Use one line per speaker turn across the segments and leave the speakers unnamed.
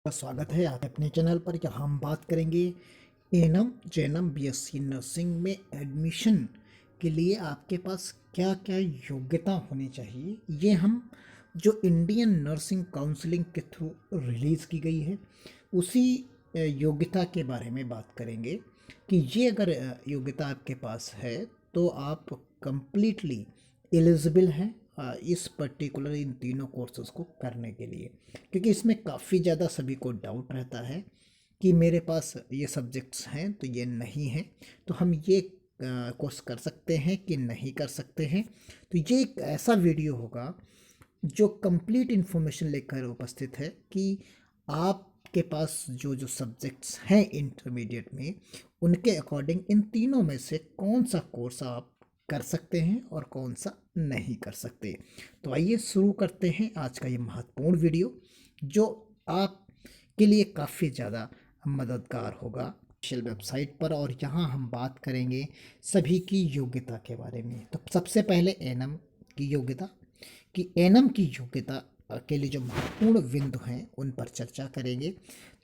का स्वागत है आप अपने चैनल पर। यहाँ हम बात करेंगे एनम जेनम बीएससी नर्सिंग में एडमिशन के लिए आपके पास क्या क्या योग्यता होनी चाहिए। ये हम जो इंडियन नर्सिंग काउंसलिंग के थ्रू रिलीज़ की गई है उसी योग्यता के बारे में बात करेंगे कि ये अगर योग्यता आपके पास है तो आप कंप्लीटली एलिजिबल हैं इस पर्टिकुलर इन तीनों कोर्सेज़ को करने के लिए, क्योंकि इसमें काफ़ी ज़्यादा सभी को डाउट रहता है कि मेरे पास ये सब्जेक्ट्स हैं तो ये नहीं है, तो हम ये कोर्स कर सकते हैं कि नहीं कर सकते हैं। तो ये एक ऐसा वीडियो होगा जो कंप्लीट इन्फॉर्मेशन लेकर उपस्थित है कि आपके पास जो जो सब्जेक्ट्स हैं इंटरमीडिएट में उनके अकॉर्डिंग इन तीनों में से कौन सा कोर्स आप कर सकते हैं और कौन सा नहीं कर सकते। तो आइए शुरू करते हैं आज का ये महत्वपूर्ण वीडियो जो आपके लिए काफ़ी ज़्यादा मददगार होगा ऑफिशियल वेबसाइट पर। और यहाँ हम बात करेंगे सभी की योग्यता के बारे में। तो सबसे पहले एनम की योग्यता कि एनम की योग्यता के लिए जो महत्वपूर्ण बिंदु हैं उन पर चर्चा करेंगे।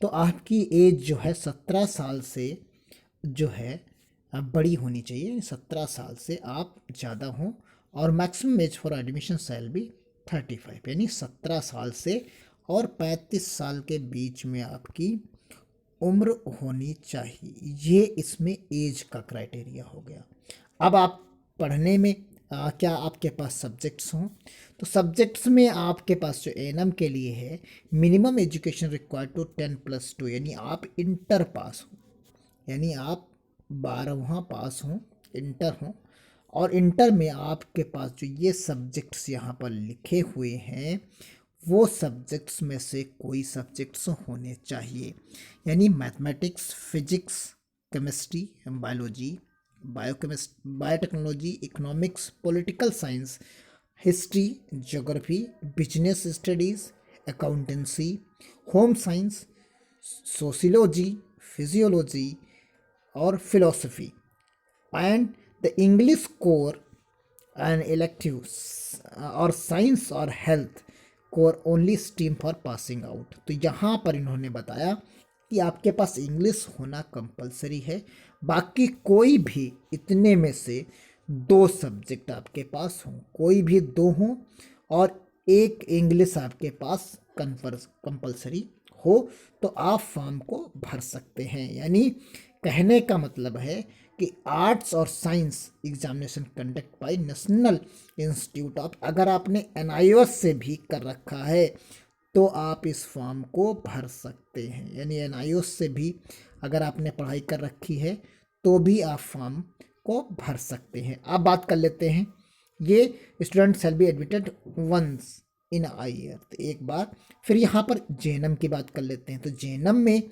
तो आपकी एज जो है 17 साल से जो है बड़ी होनी चाहिए, 17 साल से आप ज़्यादा हों। और maximum age for admission shall be 35, यानी 17 साल से और 35 साल के बीच में आपकी उम्र होनी चाहिए। ये इसमें एज का क्राइटेरिया हो गया। अब आप पढ़ने में क्या आपके पास सब्जेक्ट्स हों, तो सब्जेक्ट्स में आपके पास जो एनएम के लिए है मिनिमम एजुकेशन रिक्वायर्ड टू 10+2, यानी आप इंटर पास हो, यानी आप 12वां पास हों, इंटर हों। और इंटर में आपके पास जो ये सब्जेक्ट्स यहाँ पर लिखे हुए हैं वो सब्जेक्ट्स में से कोई सब्जेक्ट्स होने चाहिए, यानी mathematics, physics, chemistry, biology, biotechnology, economics, political science, history, geography, business studies, accountancy, home science, sociology, physiology और philosophy and the English core and elective और साइंस और health core only stream for passing out. तो यहाँ पर इन्होंने बताया कि आपके पास इंग्लिश होना कंपलसरी है, बाकी कोई भी इतने में से 2 सब्जेक्ट आपके पास हों, कोई भी 2 हों और एक इंग्लिश आपके पास कंपलसरी हो तो आप फॉर्म को भर सकते हैं। यानी कहने का मतलब है कि आर्ट्स और science examination conduct bye national institute of, अगर आपने एनआईओएस से भी कर रखा है तो आप इस फॉर्म को भर सकते हैं। यानी एनआईओएस से भी अगर आपने पढ़ाई कर रखी है तो भी आप फॉर्म को भर सकते हैं। अब बात कर लेते हैं ये student shall be admitted once in a year, तो एक बार। फिर यहाँ पर जेएनएम की बात कर लेते हैं। तो जेएनएम में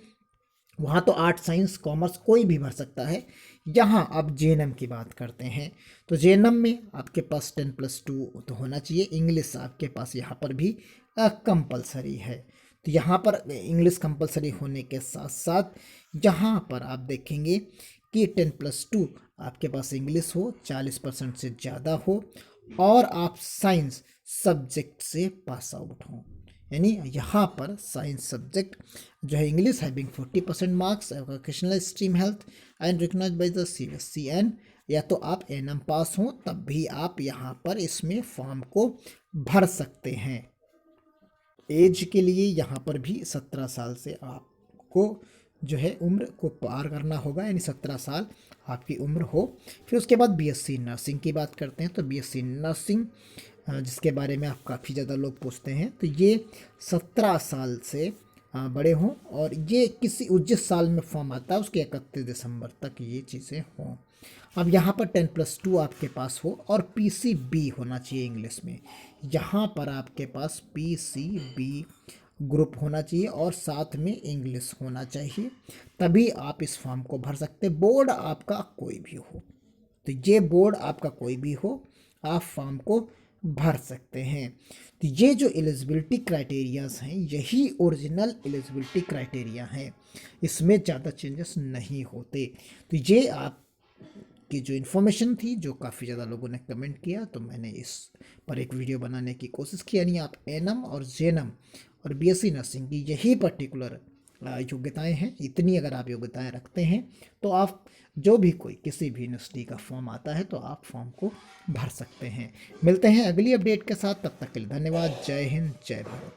वहाँ तो आर्ट, साइंस, कॉमर्स कोई भी भर सकता है। यहाँ आप जेएनएम की बात करते हैं तो जेएनएम में आपके पास 10+2 तो होना चाहिए। इंग्लिश आपके पास यहाँ पर भी कंपलसरी है। तो यहाँ पर इंग्लिश कंपलसरी होने के साथ साथ यहाँ पर आप देखेंगे कि 10+2 आपके पास इंग्लिश हो, 40% से ज़्यादा हो और आप साइंस सब्जेक्ट से पास आउट हों। यानी यहाँ पर साइंस सब्जेक्ट जो है English having 40% marks, vocational stream health and recognise by the CBSE and, या तो आप एनएम पास हों तब भी आप यहाँ पर इसमें फॉर्म को भर सकते हैं। एज के लिए यहाँ पर भी 17 साल से आपको जो है उम्र को पार करना होगा, यानी 17 साल आपकी उम्र हो। फिर उसके बाद बीएससी नर्सिंग की बात करते हैं। तो बीएससी नर्सिंग जिसके बारे में आप काफ़ी ज़्यादा लोग पूछते हैं, तो ये 17 साल से बड़े हों और ये किसी जिस साल में फॉर्म आता है उसके 31 दिसंबर तक ये चीज़ें हों। अब यहाँ पर 10+2 आपके पास हो और पीसीबी होना चाहिए इंग्लिश में। यहाँ पर आपके पास पीसीबी ग्रुप होना चाहिए और साथ में इंग्लिश होना चाहिए, तभी आप इस फॉर्म को भर सकते। बोर्ड आपका कोई भी हो, तो ये बोर्ड आपका कोई भी हो आप फॉर्म को भर सकते हैं। तो ये जो एलिजिबिलिटी क्राइटेरियाज हैं यही ओरिजिनल एलिजिबिलिटी क्राइटेरिया हैं, इसमें ज़्यादा चेंजेस नहीं होते। तो ये आप की जो इन्फॉर्मेशन थी, जो काफ़ी ज़्यादा लोगों ने कमेंट किया, तो मैंने इस पर एक वीडियो बनाने की कोशिश की। यानी आप एनम और जेनम और बीएससी नर्सिंग की यही पर्टिकुलर योग्यताएं हैं। इतनी अगर आप योग्यताएं रखते हैं तो आप जो भी कोई किसी भी यूनिवर्सिटी का फॉर्म आता है तो आप फॉर्म को भर सकते हैं। मिलते हैं अगली अपडेट के साथ, तब तक के लिए धन्यवाद। जय हिंद, जय भारत।